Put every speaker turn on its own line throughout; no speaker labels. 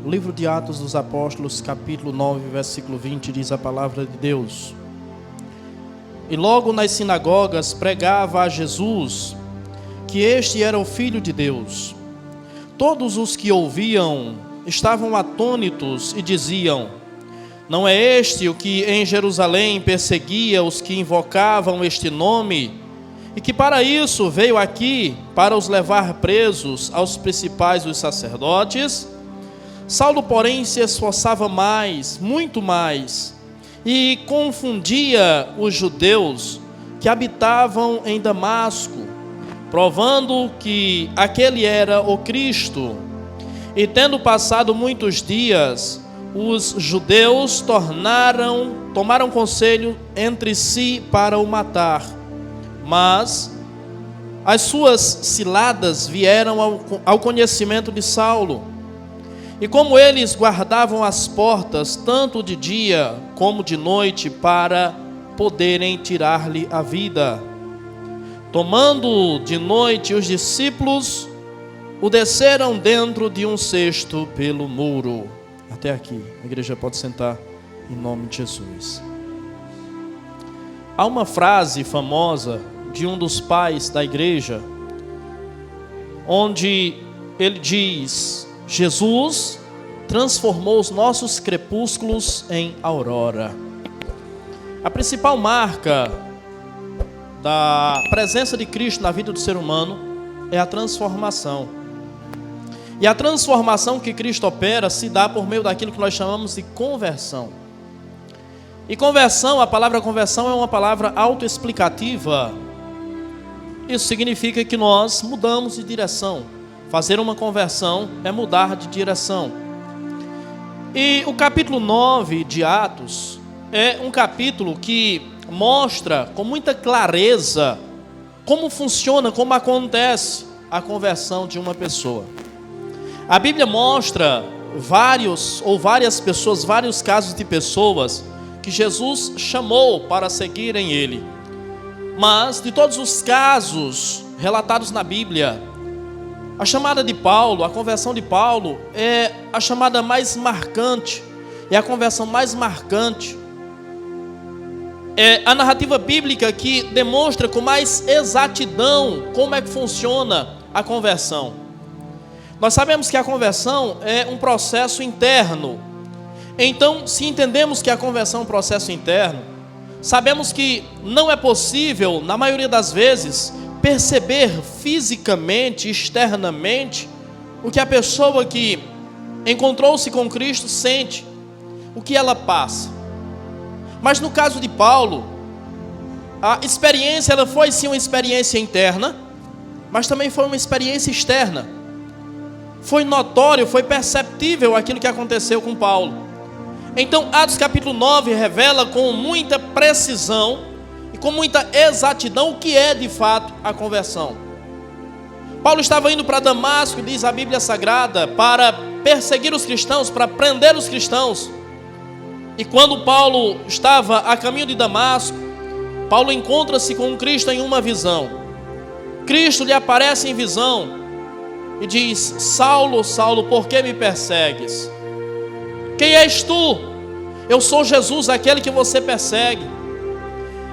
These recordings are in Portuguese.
Livro de Atos dos Apóstolos, capítulo 9, versículo 20, diz a palavra de Deus. E logo nas sinagogas pregava a Jesus que este era o Filho de Deus. Todos os que ouviam estavam atônitos e diziam: não é este o que em Jerusalém perseguia os que invocavam este nome? E que para isso veio aqui, para os levar presos aos principais dos sacerdotes? Saulo, porém, se esforçava mais, muito mais, e confundia os judeus que habitavam em Damasco, provando que aquele era o Cristo. E tendo passado muitos dias, os judeus tomaram conselho entre si para o matar. Mas as suas ciladas vieram ao conhecimento de Saulo. E como eles guardavam as portas, tanto de dia como de noite, para poderem tirar-lhe a vida. Tomando de noite, os discípulos o desceram dentro de um cesto pelo muro. Até aqui, a igreja pode sentar em nome de Jesus. Há uma frase famosa de um dos pais da igreja, onde ele diz: Jesus transformou os nossos crepúsculos em aurora. A principal marca da presença de Cristo na vida do ser humano é a transformação. E a transformação que Cristo opera se dá por meio daquilo que nós chamamos de conversão. E conversão, a palavra conversão é uma palavra autoexplicativa. Isso significa que nós mudamos de direção. Fazer uma conversão é mudar de direção. E o capítulo 9 de Atos é um capítulo que mostra com muita clareza como funciona, como acontece a conversão de uma pessoa. A Bíblia mostra várias pessoas, vários casos de pessoas que Jesus chamou para seguirem Ele. Mas de todos os casos relatados na Bíblia, a chamada de Paulo, a conversão de Paulo é a chamada mais marcante, é a conversão mais marcante. É a narrativa bíblica que demonstra com mais exatidão como é que funciona a conversão. Nós sabemos que a conversão é um processo interno. Então, se entendemos que a conversão é um processo interno, sabemos que não é possível, na maioria das vezes, perceber fisicamente, externamente, o que a pessoa que encontrou-se com Cristo sente, o que ela passa. Mas no caso de Paulo, a experiência ela foi sim uma experiência interna, mas também foi uma experiência externa. Foi notório, foi perceptível aquilo que aconteceu com Paulo. Então, Atos capítulo 9 revela com muita precisão e com muita exatidão o que é de fato a conversão. Paulo estava indo para Damasco, diz a Bíblia Sagrada, para perseguir os cristãos, para prender os cristãos. E quando Paulo estava a caminho de Damasco, Paulo encontra-se com Cristo em uma visão. Cristo lhe aparece em visão e diz: Saulo, Saulo, por que me persegues? Quem és tu? Eu sou Jesus, aquele que você persegue.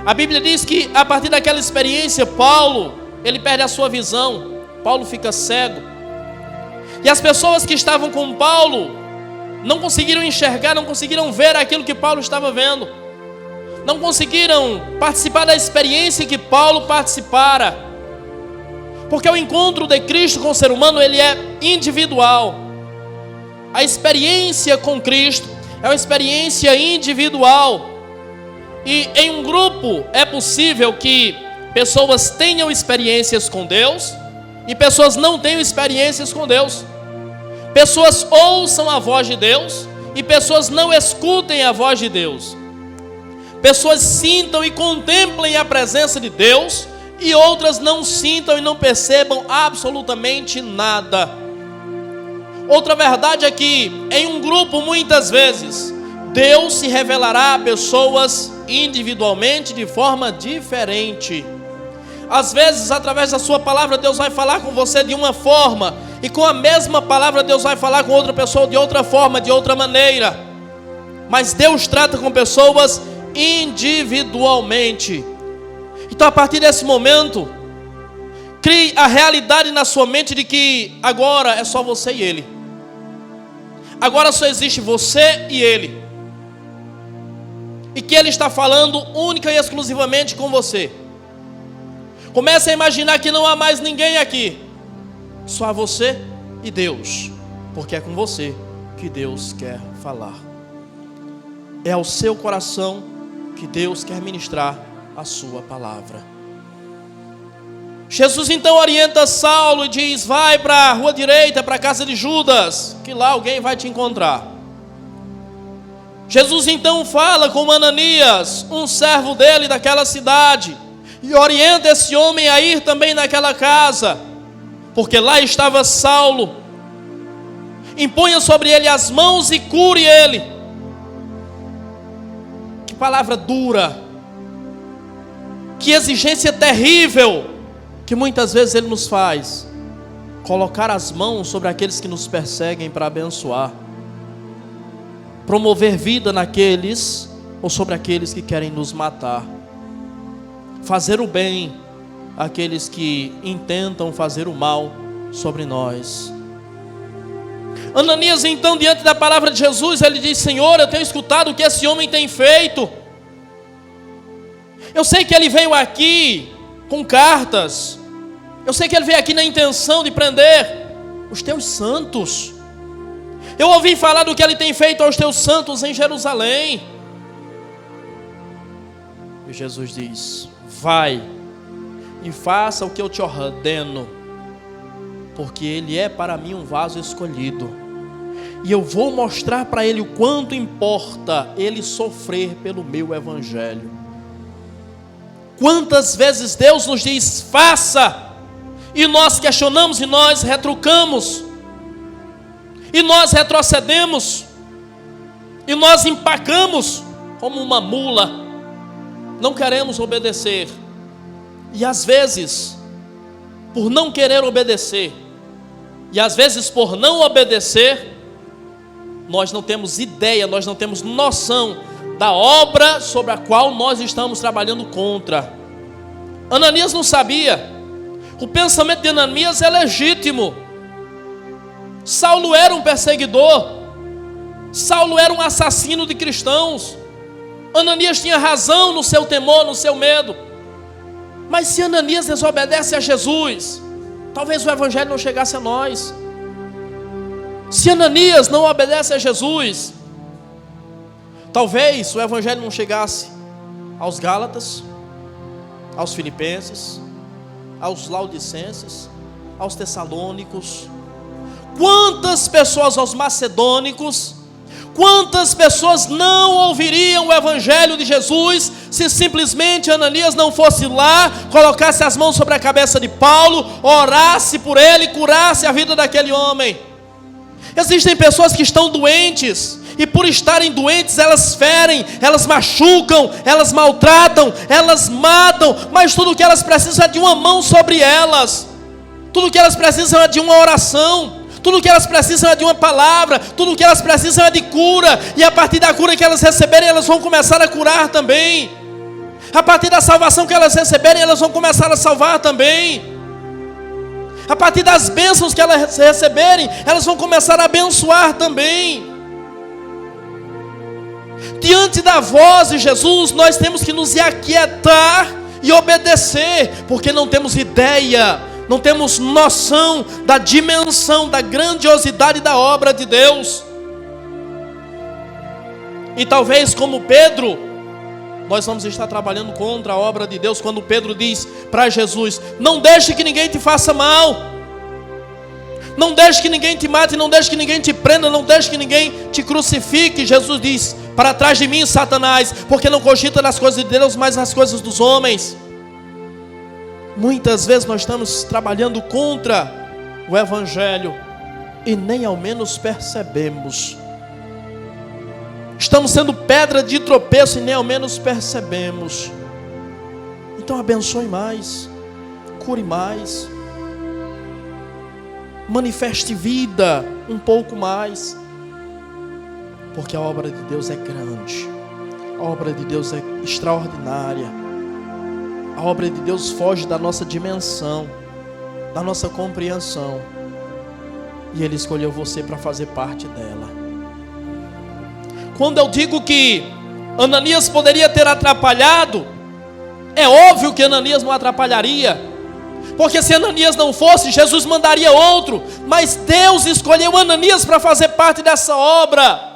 A Bíblia diz que a partir daquela experiência, Paulo, ele perde a sua visão. Paulo fica cego. E as pessoas que estavam com Paulo não conseguiram enxergar, não conseguiram ver aquilo que Paulo estava vendo. Não conseguiram participar da experiência que Paulo participara. Porque o encontro de Cristo com o ser humano, ele é individual. A experiência com Cristo é uma experiência individual. E em um grupo é possível que pessoas tenham experiências com Deus e pessoas não tenham experiências com Deus. Pessoas ouçam a voz de Deus e pessoas não escutem a voz de Deus. Pessoas sintam e contemplem a presença de Deus e outras não sintam e não percebam absolutamente nada. Outra verdade é que em um grupo muitas vezes Deus se revelará a pessoas individualmente de forma diferente. Às vezes através da sua palavra Deus vai falar com você de uma forma E com a mesma palavra Deus vai falar com outra pessoa de outra forma, de outra maneira. Mas Deus trata com pessoas individualmente. Então, a partir desse momento, crie a realidade na sua mente de que agora é só você e Ele. Agora só existe você e Ele. E que Ele está falando única e exclusivamente com você. Comece a imaginar que não há mais ninguém aqui. Só você e Deus. Porque é com você que Deus quer falar. É ao seu coração que Deus quer ministrar a sua palavra. Jesus então orienta Saulo e diz: vai para a rua direita, para a casa de Judas, que lá alguém vai te encontrar. Jesus então fala com Ananias, um servo dele daquela cidade, e orienta esse homem a ir também naquela casa, porque lá estava Saulo. Imponha sobre ele as mãos e cure ele. Que palavra dura, que exigência terrível, que muitas vezes Ele nos faz colocar as mãos sobre aqueles que nos perseguem para abençoar, promover vida naqueles ou sobre aqueles que querem nos matar, fazer o bem àqueles que intentam fazer o mal sobre nós. Ananias então, diante da palavra de Jesus, ele diz: Senhor, eu tenho escutado o que esse homem tem feito. Eu sei que ele veio aqui com cartas. Eu sei que ele veio aqui na intenção de prender os teus santos. Eu ouvi falar do que ele tem feito aos teus santos em Jerusalém. E Jesus diz: vai e faça o que eu te ordeno, porque ele é para mim um vaso escolhido. E eu vou mostrar para ele o quanto importa ele sofrer pelo meu evangelho. Quantas vezes Deus nos diz: faça, e nós questionamos, e nós retrucamos, e nós retrocedemos, e nós empacamos como uma mula, não queremos obedecer. E às vezes, por não querer obedecer, e às vezes por não obedecer, nós não temos ideia, nós não temos noção da obra sobre a qual nós estamos trabalhando contra. Ananias não sabia. O pensamento de Ananias é legítimo. Saulo era um perseguidor. Saulo era um assassino de cristãos. Ananias tinha razão no seu temor, no seu medo. Mas se Ananias desobedece a Jesus, talvez o evangelho não chegasse a nós. Se Ananias não obedece a Jesus, talvez o evangelho não chegasse aos Gálatas, aos Filipenses, aos Laodicenses, aos Tessalônicos. Quantas pessoas, aos Macedônicos, quantas pessoas não ouviriam o evangelho de Jesus se simplesmente Ananias não fosse lá, colocasse as mãos sobre a cabeça de Paulo, orasse por ele, curasse a vida daquele homem? Existem pessoas que estão doentes, e por estarem doentes, elas ferem, elas machucam, elas maltratam, elas matam, mas tudo o que elas precisam é de uma mão sobre elas, tudo o que elas precisam é de uma oração, tudo o que elas precisam é de uma palavra, tudo o que elas precisam é de cura, e a partir da cura que elas receberem, elas vão começar a curar também. A partir da salvação que elas receberem, elas vão começar a salvar também. A partir das bênçãos que elas receberem, elas vão começar a abençoar também. Diante da voz de Jesus, nós temos que nos aquietar e obedecer, porque não temos ideia, não temos noção da dimensão, da grandiosidade da obra de Deus. E talvez como Pedro, nós vamos estar trabalhando contra a obra de Deus, quando Pedro diz para Jesus: não deixe que ninguém te faça mal, não deixe que ninguém te mate, não deixe que ninguém te prenda, não deixe que ninguém te crucifique. Jesus diz: para trás de mim, Satanás, porque não cogita nas coisas de Deus, mas nas coisas dos homens. Muitas vezes nós estamos trabalhando contra o evangelho e nem ao menos percebemos. Estamos sendo pedra de tropeço e nem ao menos percebemos. Então abençoe mais, cure mais. manifeste vida um pouco mais, porque a obra de Deus é grande, a obra de Deus é extraordinária, a obra de Deus foge da nossa dimensão, da nossa compreensão, e Ele escolheu você para fazer parte dela. Quando eu digo que Ananias poderia ter atrapalhado, é óbvio que Ananias não atrapalharia, porque se Ananias não fosse, Jesus mandaria outro, mas Deus escolheu Ananias para fazer parte dessa obra.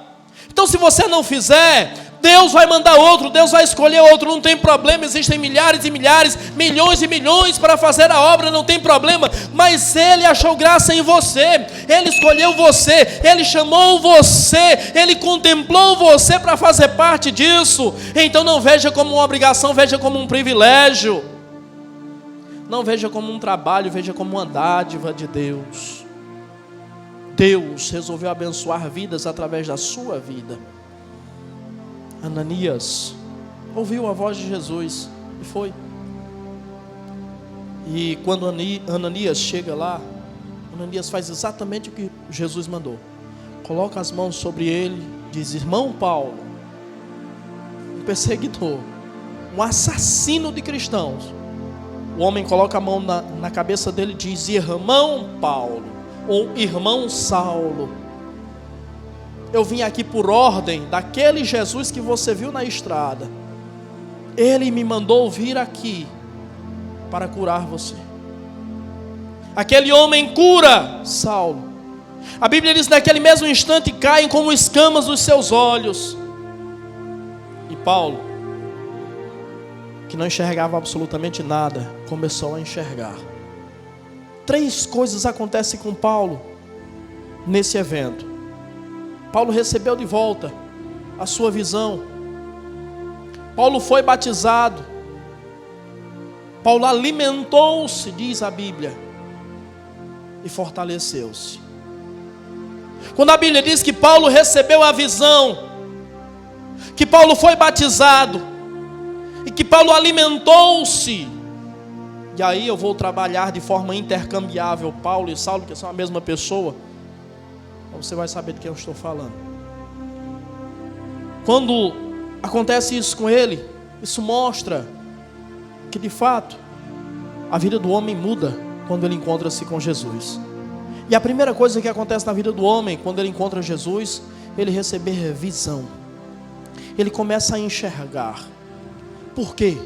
Então se você não fizer, Deus vai mandar outro, Deus vai escolher outro, não tem problema. Existem milhares e milhares, milhões e milhões para fazer a obra, não tem problema. Mas Ele achou graça em você, Ele escolheu você, Ele chamou você, Ele contemplou você para fazer parte disso. Então não veja como uma obrigação, veja como um privilégio. Não veja como um trabalho, veja como uma dádiva de Deus. Deus resolveu abençoar vidas através da sua vida. Ananias ouviu a voz de Jesus e foi. E quando Ananias chega lá, Ananias faz exatamente o que Jesus mandou. Coloca as mãos sobre ele, diz: irmão Paulo, um perseguidor, um assassino de cristãos. O homem coloca a mão na cabeça dele e diz: irmão Paulo, ou irmão Saulo, eu vim aqui por ordem daquele Jesus que você viu na estrada. Ele me mandou vir aqui para curar você. Aquele homem cura Saulo. A Bíblia diz: naquele mesmo instante caem como escamas dos seus olhos. E Paulo, que não enxergava absolutamente nada, começou a enxergar. 3 coisas acontecem com Paulo nesse evento. Paulo recebeu de volta a sua visão. Paulo foi batizado. Paulo alimentou-se, diz a Bíblia, e fortaleceu-se. Quando a Bíblia diz que Paulo recebeu a visão, que Paulo foi batizado e que Paulo alimentou-se, e aí eu vou trabalhar de forma intercambiável Paulo e Saulo, que são a mesma pessoa. Então você vai saber de quem eu estou falando. Quando acontece isso com ele, isso mostra que de fato a vida do homem muda quando ele encontra-se com Jesus. E a primeira coisa que acontece na vida do homem quando ele encontra Jesus, ele receber visão. Ele começa a enxergar. Por quê?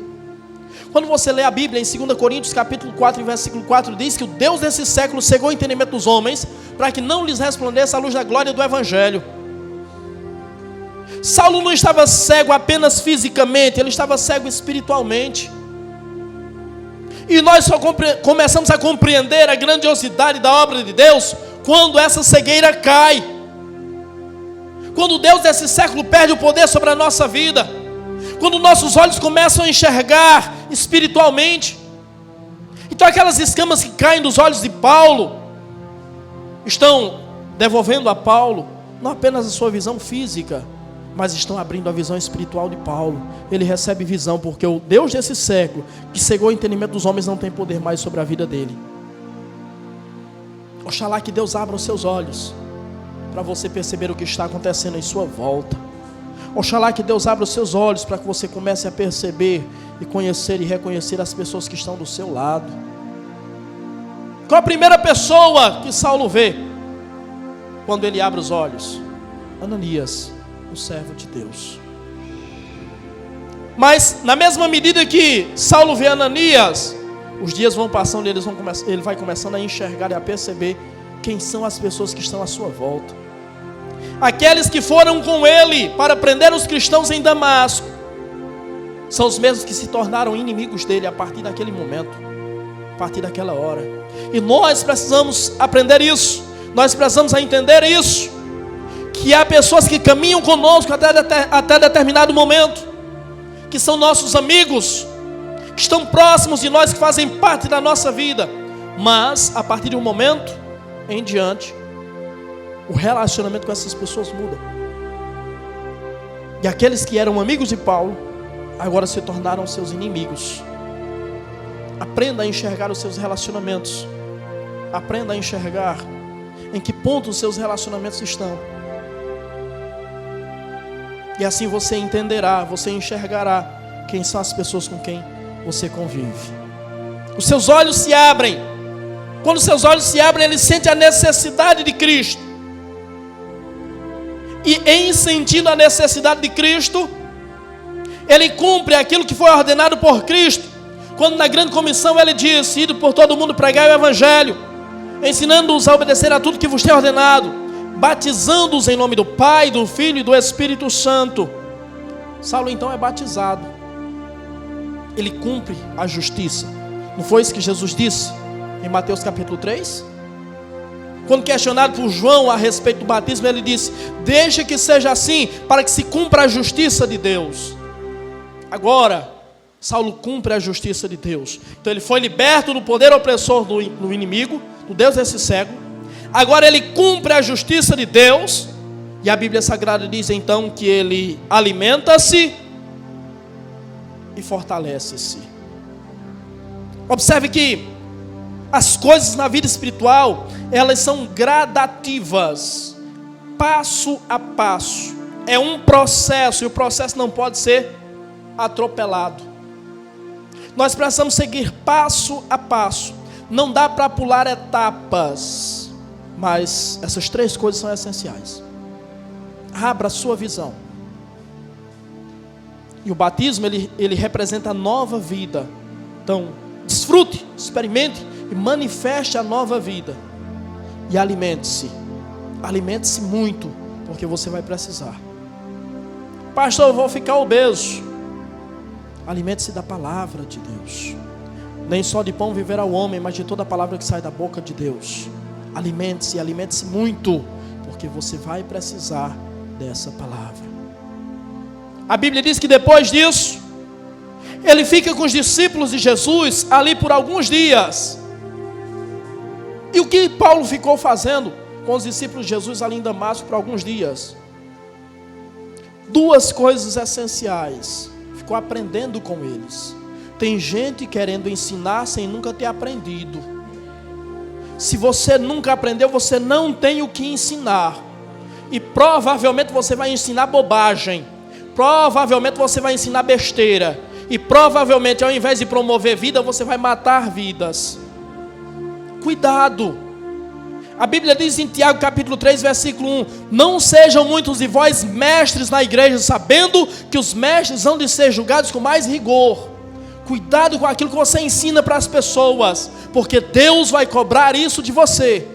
Quando você lê a Bíblia em 2 Coríntios capítulo 4, versículo 4, diz que o Deus desse século cegou o entendimento dos homens, para que não lhes resplandeça a luz da glória do Evangelho. Saulo não estava cego apenas fisicamente, ele estava cego espiritualmente. E nós só começamos a compreender a grandiosidade da obra de Deus quando essa cegueira cai. Quando Deus desse século perde o poder sobre a nossa vida. Quando nossos olhos começam a enxergar espiritualmente. Então aquelas escamas que caem dos olhos de Paulo estão devolvendo a Paulo não apenas a sua visão física, mas estão abrindo a visão espiritual de Paulo. Ele recebe visão porque o Deus desse século, que cegou o entendimento dos homens, não tem poder mais sobre a vida dele. Oxalá que Deus abra os seus olhos para você perceber o que está acontecendo em sua volta. Oxalá que Deus abra os seus olhos para que você comece a perceber e conhecer e reconhecer as pessoas que estão do seu lado. Qual a primeira pessoa que Saulo vê quando ele abre os olhos? Ananias, o servo de Deus. Mas na mesma medida que Saulo vê Ananias, os dias vão passando e ele vai começando a enxergar e a perceber quem são as pessoas que estão à sua volta. Aqueles que foram com ele para prender os cristãos em Damasco são os mesmos que se tornaram inimigos dele a partir daquele momento, a partir daquela hora. E nós precisamos aprender isso, nós precisamos entender isso, que há pessoas que caminham conosco até determinado momento, que são nossos amigos, que estão próximos de nós, que fazem parte da nossa vida, mas a partir de um momento em diante, o relacionamento com essas pessoas muda. E aqueles que eram amigos de Paulo, agora se tornaram seus inimigos. Aprenda a enxergar os seus relacionamentos. Aprenda a enxergar em que ponto os seus relacionamentos estão. E assim você entenderá, você enxergará quem são as pessoas com quem você convive. Os seus olhos se abrem. Quando os seus olhos se abrem, ele sente a necessidade de Cristo. E em sentindo a necessidade de Cristo, ele cumpre aquilo que foi ordenado por Cristo. Quando na grande comissão ele diz: ide por todo mundo pregar o evangelho, ensinando-os a obedecer a tudo que vos tem ordenado, batizando-os em nome do Pai, do Filho e do Espírito Santo. Saulo então é batizado. Ele cumpre a justiça. Não foi isso que Jesus disse em Mateus capítulo 3? Quando questionado por João a respeito do batismo, ele disse: deixa que seja assim, para que se cumpra a justiça de Deus. Agora, Saulo cumpre a justiça de Deus. Então ele foi liberto do poder opressor do inimigo, do Deus desse século. Agora ele cumpre a justiça de Deus. E a Bíblia Sagrada diz então que ele alimenta-se e fortalece-se. Observe que as coisas na vida espiritual, elas são gradativas, passo a passo. É um processo, e o processo não pode ser atropelado. Nós precisamos seguir passo a passo. Não dá para pular etapas, mas essas três coisas são essenciais. Abra a sua visão. E o batismo, ele representa a nova vida. Então, desfrute, experimente e manifeste a nova vida. E alimente-se. Alimente-se muito, porque você vai precisar. Pastor, eu vou ficar obeso. Alimente-se da palavra de Deus. Nem só de pão viverá o homem, mas de toda a palavra que sai da boca de Deus. Alimente-se, alimente-se muito, porque você vai precisar dessa palavra. A Bíblia diz que depois disso, ele fica com os discípulos de Jesus ali por alguns dias. E o que Paulo ficou fazendo com os discípulos de Jesus ali em Damasco por alguns dias? Duas coisas essenciais. Ficou aprendendo com eles. Tem gente querendo ensinar sem nunca ter aprendido. Se você nunca aprendeu, você não tem o que ensinar. E provavelmente você vai ensinar bobagem. Provavelmente você vai ensinar besteira. E provavelmente, ao invés de promover vida, você vai matar vidas. Cuidado. A Bíblia diz em Tiago capítulo 3, versículo 1: não sejam muitos de vós mestres na igreja, sabendo que os mestres hão de ser julgados com mais rigor. Cuidado com aquilo que você ensina para as pessoas, porque Deus vai cobrar isso de você.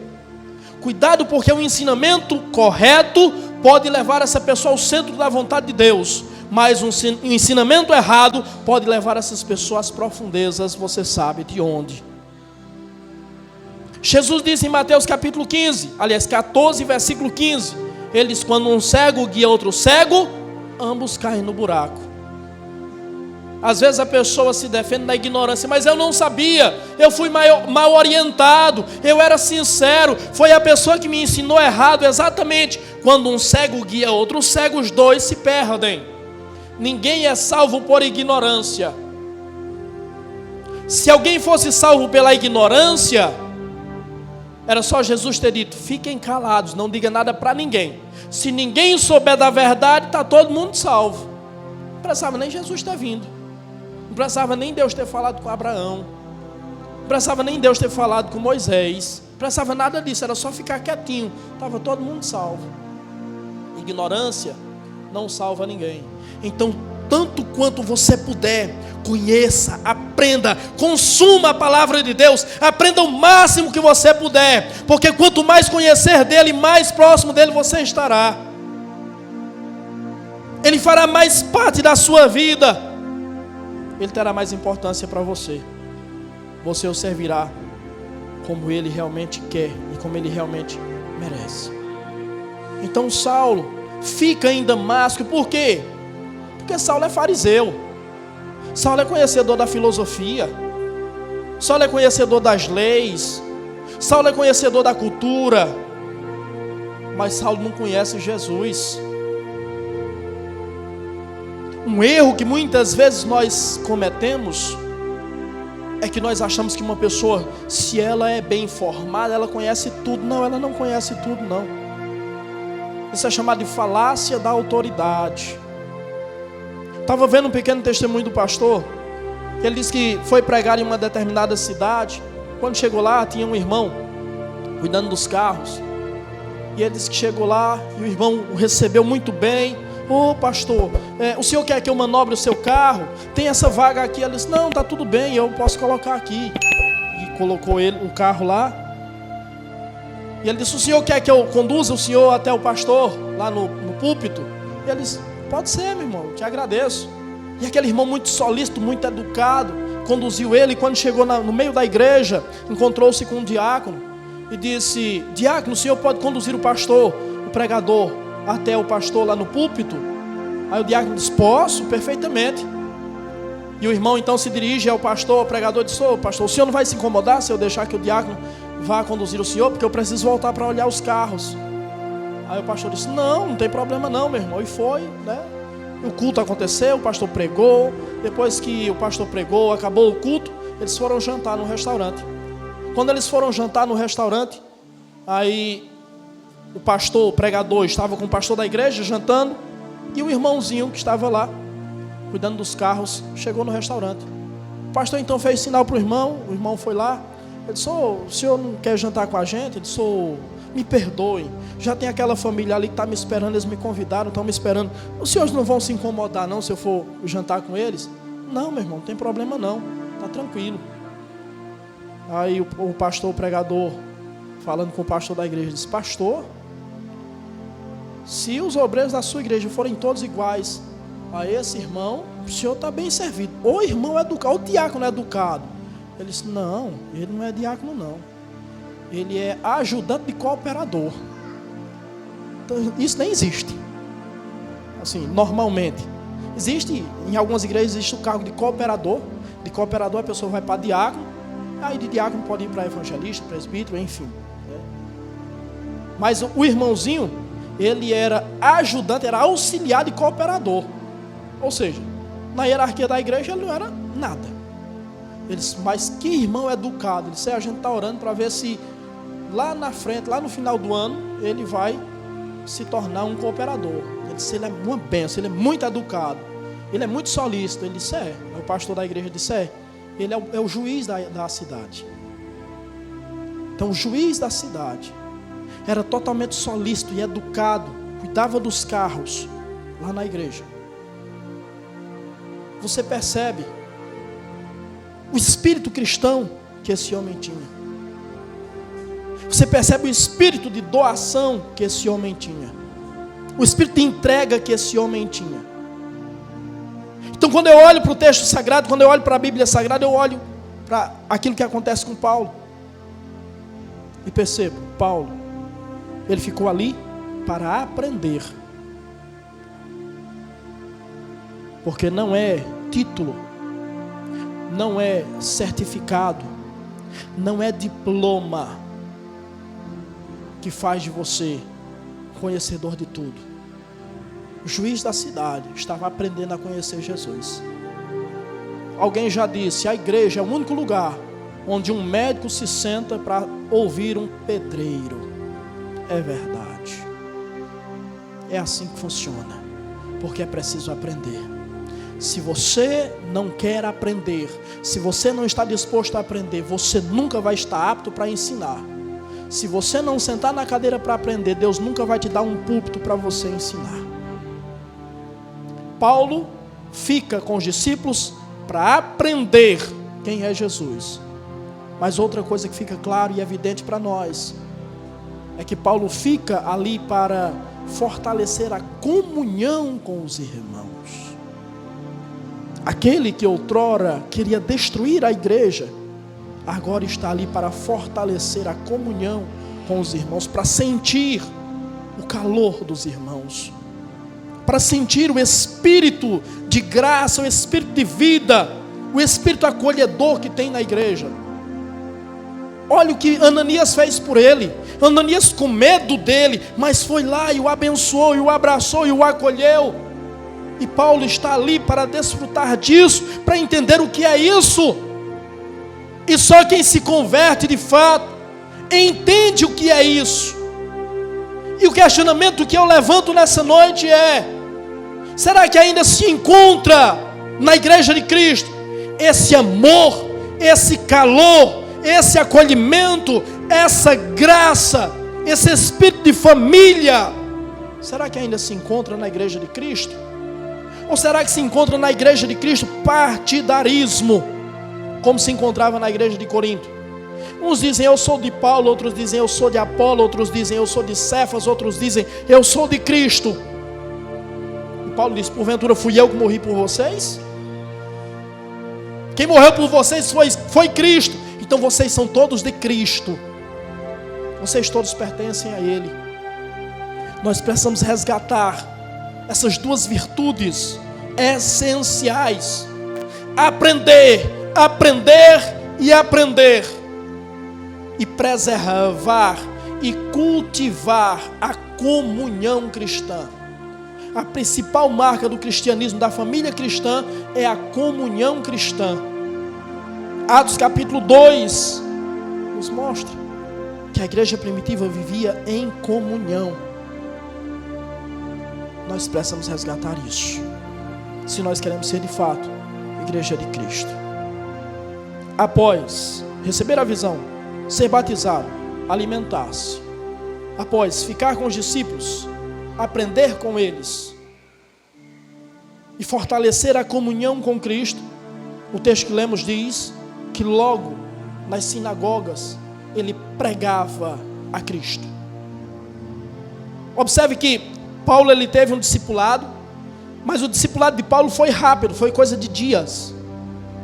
Cuidado, porque o ensinamento correto pode levar essa pessoa ao centro da vontade de Deus, mas um ensinamento errado pode levar essas pessoas às profundezas, você sabe de onde. Jesus disse em Mateus capítulo 15, aliás 14, versículo 15, ele diz: quando um cego guia outro cego, ambos caem no buraco. Às vezes a pessoa se defende na ignorância: mas eu não sabia, eu fui mal orientado, eu era sincero, foi a pessoa que me ensinou errado. Exatamente, quando um cego guia outro cego, os dois se perdem. Ninguém é salvo por ignorância. Se alguém fosse salvo pela ignorância, era só Jesus ter dito: fiquem calados, não diga nada para ninguém. Se ninguém souber da verdade, está todo mundo salvo. Não precisava nem Jesus ter vindo. Não precisava nem Deus ter falado com Abraão. Não precisava nem Deus ter falado com Moisés. Não precisava nada disso, era só ficar quietinho. Estava todo mundo salvo. Ignorância não salva ninguém. Então, tanto quanto você puder, conheça, aprenda, consuma a palavra de Deus, aprenda o máximo que você puder, porque quanto mais conhecer dele, mais próximo dele você estará. Ele fará mais parte da sua vida, ele terá mais importância para você. Você o servirá como ele realmente quer e como ele realmente merece. Então Saulo fica em Damasco. Por quê? Porque Saulo é fariseu. Saulo é conhecedor da filosofia. Saulo é conhecedor das leis. Saulo é conhecedor da cultura. Mas Saulo não conhece Jesus. Um erro que muitas vezes nós cometemos é que nós achamos que uma pessoa, se ela é bem informada, ela conhece tudo. Não, ela não conhece tudo, não. Isso é chamado de falácia da autoridade. Estava vendo um pequeno testemunho do pastor. Ele disse que foi pregar em uma determinada cidade. Quando chegou lá, tinha um irmão cuidando dos carros. E ele disse que chegou lá e o irmão o recebeu muito bem. Ô pastor, o senhor quer que eu manobre o seu carro? Tem essa vaga aqui. Ele disse, não, está tudo bem, eu posso colocar aqui. E colocou o carro lá. E ele disse, o senhor quer que eu conduza o senhor até o pastor, lá no púlpito? E ele disse, pode ser, meu irmão, te agradeço. E aquele irmão muito solícito, muito educado, conduziu ele. E quando chegou no meio da igreja, encontrou-se com um diácono. E disse, diácono, o senhor pode conduzir o pastor, o pregador, até o pastor lá no púlpito? Aí o diácono disse, posso, perfeitamente. E o irmão então se dirige ao pastor, ao pregador, e diz, ô pastor, o senhor não vai se incomodar se eu deixar que o diácono vá conduzir o senhor? Porque eu preciso voltar para olhar os carros. Aí o pastor disse, não tem problema não, meu irmão. E foi, né? O culto aconteceu, o pastor pregou. Depois que o pastor pregou, acabou o culto, eles foram jantar no restaurante. Quando eles foram jantar no restaurante, aí o pastor, o pregador, estava com o pastor da igreja jantando, e o irmãozinho que estava lá, cuidando dos carros, chegou no restaurante. O pastor então fez sinal para o irmão foi lá. Ele disse, o senhor não quer jantar com a gente? Ele disse, me perdoem, já tem aquela família ali que está me esperando, eles me convidaram, estão me esperando. Os senhores não vão se incomodar não, se eu for jantar com eles? Não, meu irmão, não tem problema não, está tranquilo. Aí o pastor, o pregador, falando com o pastor da igreja, disse, pastor, se os obreiros da sua igreja forem todos iguais a esse irmão, o senhor está bem servido. O irmão é educado, o diácono é educado. Ele disse, não, ele não é diácono não. Ele é ajudante de cooperador. Então, isso nem existe. Assim, normalmente. Existe, em algumas igrejas existe o cargo de cooperador. De cooperador a pessoa vai para diácono. Aí de diácono pode ir para evangelista, presbítero, enfim. Mas o irmãozinho, ele era ajudante, era auxiliar de cooperador. Ou seja, na hierarquia da igreja ele não era nada. Ele disse, mas que irmão educado. Ele disse, a gente está orando para ver se lá na frente, lá no final do ano, ele vai se tornar um cooperador. Ele disse, ele é uma bênção, ele é muito educado, ele é muito solícito. Ele disse, o pastor da igreja disse, ele é o juiz da cidade. Então o juiz da cidade era totalmente solícito e educado, cuidava dos carros lá na igreja. Você percebe o espírito cristão que esse homem tinha. Você percebe o espírito de doação que esse homem tinha. O espírito de entrega que esse homem tinha. Então quando eu olho para o texto sagrado, quando eu olho para a Bíblia Sagrada, eu olho para aquilo que acontece com Paulo. E percebo, Paulo, ele ficou ali para aprender. Porque não é título, não é certificado, não é diploma que faz de você conhecedor de tudo. O juiz da cidade estava aprendendo a conhecer Jesus. Alguém já disse, a igreja é o único lugar onde um médico se senta para ouvir um pedreiro. É verdade. É assim que funciona, porque é preciso aprender. Se você não quer aprender, se você não está disposto a aprender, você nunca vai estar apto para ensinar. Se você não sentar na cadeira para aprender, Deus nunca vai te dar um púlpito para você ensinar. Paulo fica com os discípulos para aprender quem é Jesus. Mas outra coisa que fica claro e evidente para nós é que Paulo fica ali para fortalecer a comunhão com os irmãos. Aquele que outrora queria destruir a igreja, agora está ali para fortalecer a comunhão com os irmãos, para sentir o calor dos irmãos, para sentir o espírito de graça, o espírito de vida, o espírito acolhedor que tem na igreja. Olha o que Ananias fez por ele. Ananias com medo dele, mas foi lá e o abençoou, e o abraçou, e o acolheu. E Paulo está ali para desfrutar disso, para entender o que é isso. E só quem se converte de fato entende o que é isso. E o questionamento que eu levanto nessa noite é: será que ainda se encontra na igreja de Cristo esse amor, esse calor, esse acolhimento, essa graça, esse espírito de família? Será que ainda se encontra na igreja de Cristo? Ou será que se encontra na igreja de Cristo partidarismo, como se encontrava na igreja de Corinto? Uns dizem eu sou de Paulo, outros dizem eu sou de Apolo, outros dizem eu sou de Cefas, outros dizem eu sou de Cristo. E Paulo diz: porventura fui eu que morri por vocês? Quem morreu por vocês foi Cristo. Então vocês são todos de Cristo. Vocês todos pertencem a Ele. Nós precisamos resgatar essas duas virtudes essenciais: aprender e aprender, e preservar e cultivar a comunhão cristã. A principal marca do cristianismo, da família cristã, é a comunhão cristã. Atos capítulo 2 nos mostra que a igreja primitiva vivia em comunhão. Nós precisamos resgatar isso, se nós queremos ser de fato igreja de Cristo. Após receber a visão, ser batizado, alimentar-se, após ficar com os discípulos, aprender com eles e fortalecer a comunhão com Cristo, o texto que lemos diz que logo nas sinagogas ele pregava a Cristo. Observe que Paulo ele teve um discipulado, mas o discipulado de Paulo foi rápido, foi coisa de dias.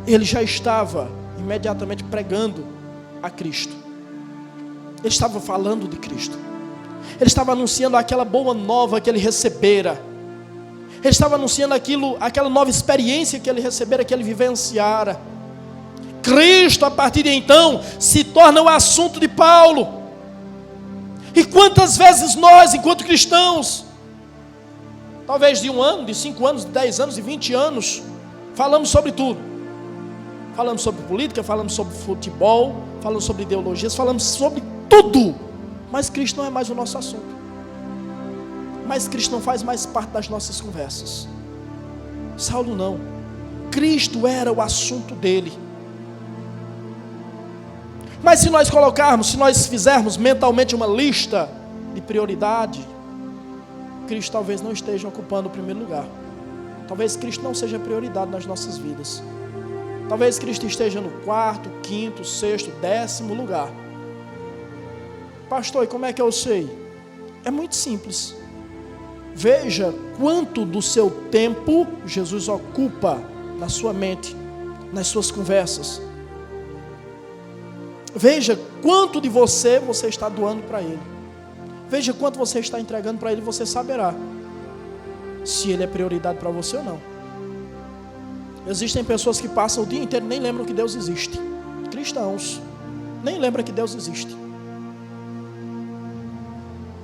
Ele já estava imediatamente pregando a Cristo. Ele estava falando de Cristo. Ele estava anunciando aquela boa nova que ele recebera. Ele estava anunciando aquela nova experiência que ele recebera, que ele vivenciara. Cristo, a partir de então, se torna o assunto de Paulo. E quantas vezes nós, enquanto cristãos, talvez de 1 ano, de 5 anos, de 10 anos, de 20 anos, falamos sobre tudo. Falamos sobre política, falamos sobre futebol, falamos sobre ideologias, falamos sobre tudo. Mas Cristo não é mais o nosso assunto. Mas Cristo não faz mais parte das nossas conversas. Saulo não. Cristo era o assunto dele. Mas se nós fizermos mentalmente uma lista de prioridade, Cristo talvez não esteja ocupando o primeiro lugar. Talvez Cristo não seja prioridade nas nossas vidas. Talvez Cristo esteja no 4º, 5º, 6º, 10º lugar. Pastor, e como é que eu sei? É muito simples. Veja quanto do seu tempo Jesus ocupa na sua mente, nas suas conversas. Veja quanto de você está doando para Ele. Veja quanto você está entregando para Ele, você saberá se Ele é prioridade para você ou não. Existem pessoas que passam o dia inteiro e nem lembram que Deus existe. Cristãos, nem lembram que Deus existe.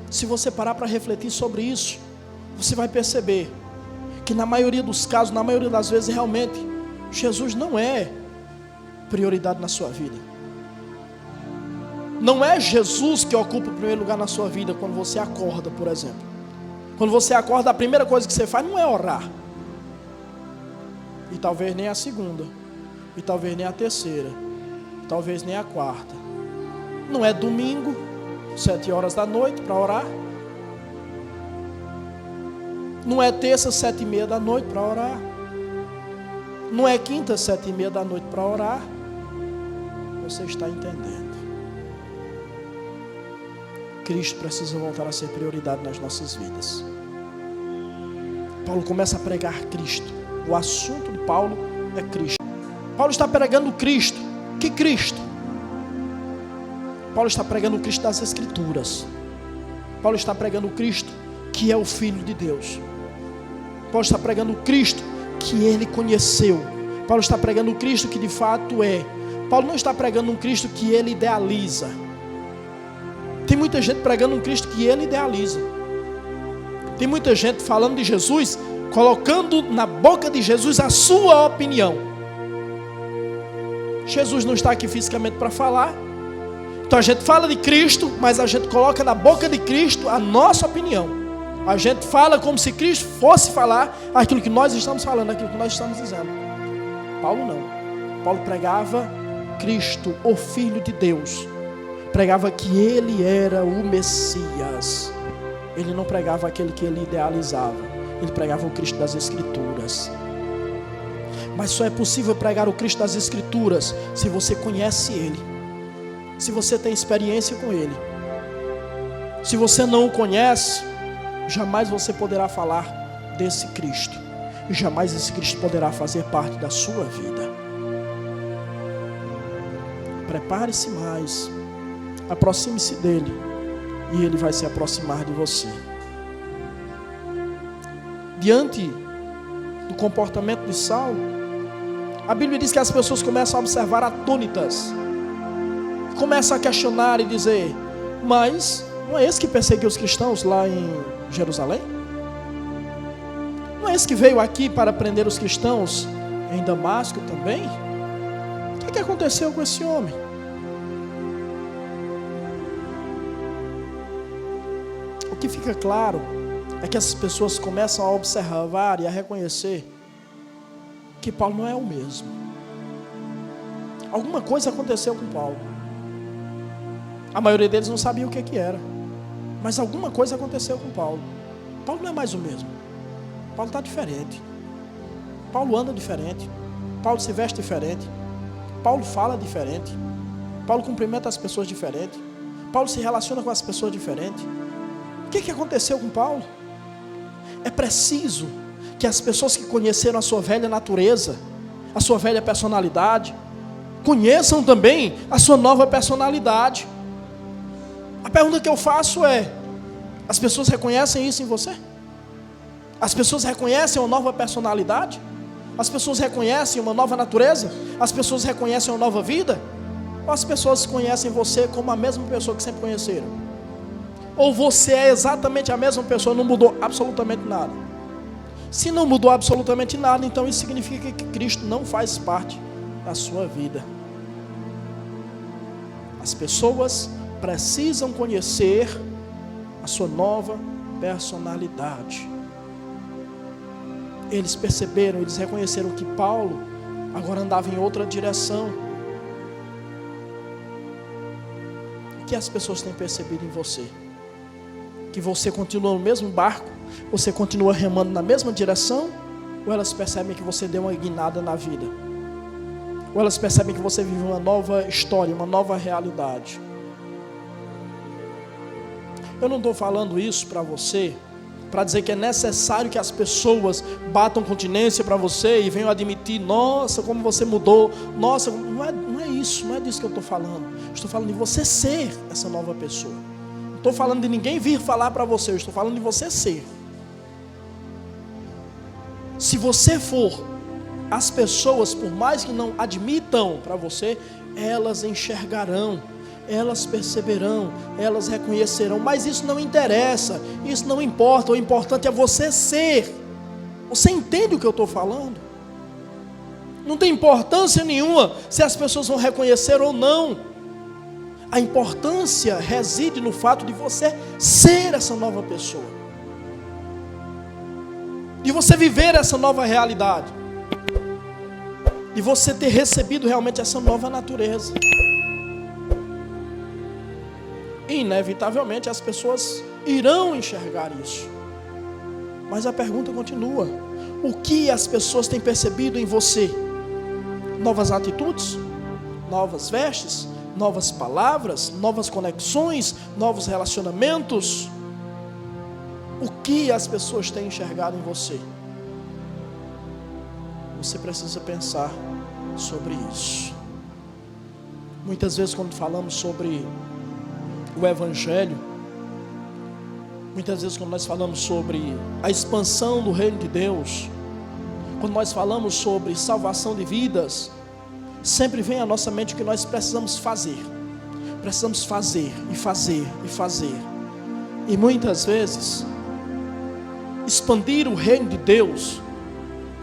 Se você parar para refletir sobre isso, você vai perceber que na maioria dos casos, na maioria das vezes, realmente, Jesus não é prioridade na sua vida. Não é Jesus que ocupa o primeiro lugar na sua vida quando você acorda, por exemplo. Quando você acorda, a primeira coisa que você faz não é orar. E talvez nem a segunda. E talvez nem a terceira. Talvez nem a quarta. Não é domingo, 7 horas da noite para orar. Não é terça, 7:30 da noite para orar. Não é quinta, 7:30 da noite para orar. Você está entendendo? Cristo precisa voltar a ser prioridade nas nossas vidas. Paulo começa a pregar Cristo. O assunto de Paulo é Cristo. Paulo está pregando Cristo. Que Cristo? Paulo está pregando o Cristo das Escrituras. Paulo está pregando o Cristo que é o Filho de Deus. Paulo está pregando o Cristo que ele conheceu. Paulo está pregando o Cristo que de fato é. Paulo não está pregando um Cristo que ele idealiza. Tem muita gente pregando um Cristo que ele idealiza. Tem muita gente falando de Jesus, colocando na boca de Jesus a sua opinião. Jesus não está aqui fisicamente para falar. Então a gente fala de Cristo, mas a gente coloca na boca de Cristo a nossa opinião. A gente fala como se Cristo fosse falar aquilo que nós estamos falando, aquilo que nós estamos dizendo. Paulo não. Paulo pregava Cristo, o Filho de Deus. Pregava que Ele era o Messias. Ele não pregava aquele que ele idealizava. Ele pregava o Cristo das Escrituras. Mas só é possível pregar o Cristo das Escrituras se você conhece Ele, se você tem experiência com Ele. Se você não o conhece, jamais você poderá falar desse Cristo, e jamais esse Cristo poderá fazer parte da sua vida. Prepare-se mais, aproxime-se dele, e ele vai se aproximar de você. Diante do comportamento de Saulo, a Bíblia diz que as pessoas começam a observar atônitas, começam a questionar e dizer: mas não é esse que perseguiu os cristãos lá em Jerusalém? Não é esse que veio aqui para prender os cristãos em Damasco também? O que aconteceu com esse homem? O que fica claro é que essas pessoas começam a observar e a reconhecer que Paulo não é o mesmo. Alguma coisa aconteceu com Paulo. A maioria deles não sabia o que era, mas alguma coisa aconteceu com Paulo. Paulo não é mais o mesmo. Paulo está diferente. Paulo anda diferente. Paulo se veste diferente. Paulo fala diferente. Paulo cumprimenta as pessoas diferente. Paulo se relaciona com as pessoas diferente. O que aconteceu com Paulo? É preciso que as pessoas que conheceram a sua velha natureza, a sua velha personalidade, conheçam também a sua nova personalidade. A pergunta que eu faço é: as pessoas reconhecem isso em você? As pessoas reconhecem uma nova personalidade? As pessoas reconhecem uma nova natureza? As pessoas reconhecem uma nova vida? Ou as pessoas conhecem você como a mesma pessoa que sempre conheceram? Ou você é exatamente a mesma pessoa, não mudou absolutamente nada? Se não mudou absolutamente nada, então isso significa que Cristo não faz parte da sua vida. As pessoas precisam conhecer a sua nova personalidade. Eles perceberam, eles reconheceram que Paulo agora andava em outra direção. O que as pessoas têm percebido em você? Que você continua no mesmo barco? Você continua remando na mesma direção? Ou elas percebem que você deu uma guinada na vida? Ou elas percebem que você vive uma nova história, uma nova realidade? Eu não estou falando isso para você para dizer que é necessário que as pessoas batam continência para você e venham admitir: nossa, como você mudou. Nossa, não é isso, não é disso que eu estou falando. Estou falando de você ser essa nova pessoa. Não estou falando de ninguém vir falar para você, eu estou falando de você ser. Se você for, as pessoas, por mais que não admitam para você, elas enxergarão, elas perceberão, elas reconhecerão. Mas isso não interessa, isso não importa. O importante é você ser. Você entende o que eu estou falando? Não tem importância nenhuma se as pessoas vão reconhecer ou não. A importância reside no fato de você ser essa nova pessoa, de você viver essa nova realidade, de você ter recebido realmente essa nova natureza. Inevitavelmente as pessoas irão enxergar isso. Mas a pergunta continua: o que as pessoas têm percebido em você? Novas atitudes? Novas vestes? Novas palavras? Novas conexões? Novos relacionamentos? O que as pessoas têm enxergado em você? Você precisa pensar sobre isso. Muitas vezes quando falamos sobre o Evangelho, muitas vezes quando nós falamos sobre a expansão do reino de Deus, quando nós falamos sobre salvação de vidas, sempre vem à nossa mente o que nós precisamos fazer. Precisamos fazer e fazer e fazer. E muitas vezes expandir o reino de Deus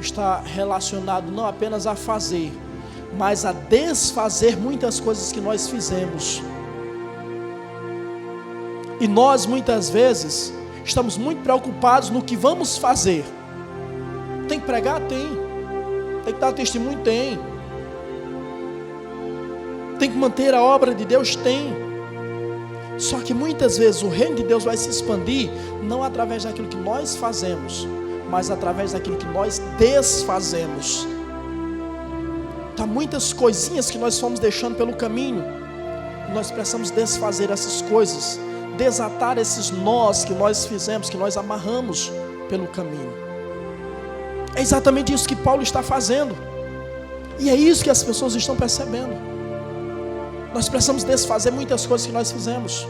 está relacionado não apenas a fazer, mas a desfazer muitas coisas que nós fizemos. E nós muitas vezes estamos muito preocupados no que vamos fazer. Tem que pregar? Tem. Tem que dar testemunho? Tem. Tem que manter a obra de Deus? Tem. Só que muitas vezes o reino de Deus vai se expandir não através daquilo que nós fazemos, mas através daquilo que nós desfazemos. Tá muitas coisinhas que nós fomos deixando pelo caminho. Nós precisamos desfazer essas coisas, desatar esses nós que nós fizemos, que nós amarramos pelo caminho. É exatamente isso que Paulo está fazendo. E é isso que as pessoas estão percebendo. Nós precisamos desfazer muitas coisas que nós fizemos.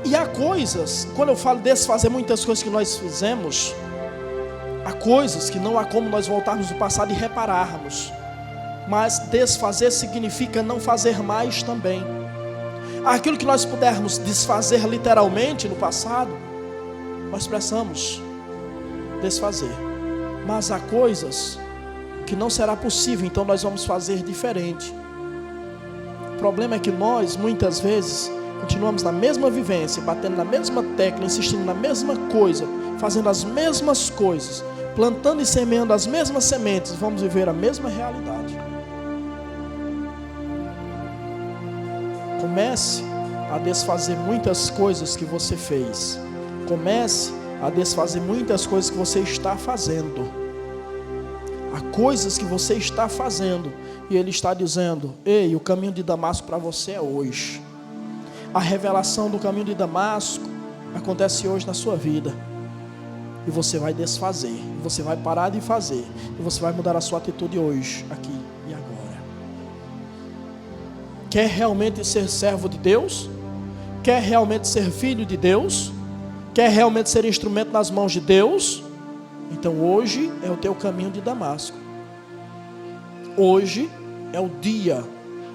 E há coisas, quando eu falo desfazer muitas coisas que nós fizemos, há coisas que não há como nós voltarmos no passado e repararmos. Mas desfazer significa não fazer mais também. Aquilo que nós pudermos desfazer literalmente no passado, nós precisamos desfazer. Mas há coisas que não será possível, então nós vamos fazer diferente. O problema é que nós, muitas vezes, continuamos na mesma vivência, batendo na mesma tecla, insistindo na mesma coisa, fazendo as mesmas coisas, plantando e semeando as mesmas sementes, vamos viver a mesma realidade. Comece a desfazer muitas coisas que você fez. Comece a desfazer muitas coisas que você está fazendo. Há coisas que você está fazendo e Ele está dizendo: ei, o caminho de Damasco para você é hoje. A revelação do caminho de Damasco acontece hoje na sua vida. E você vai desfazer, você vai parar de fazer, e você vai mudar a sua atitude hoje, aqui e agora. Quer realmente ser servo de Deus? Quer realmente ser filho de Deus? Quer realmente ser instrumento nas mãos de Deus? Então hoje é o teu caminho de Damasco. Hoje é o dia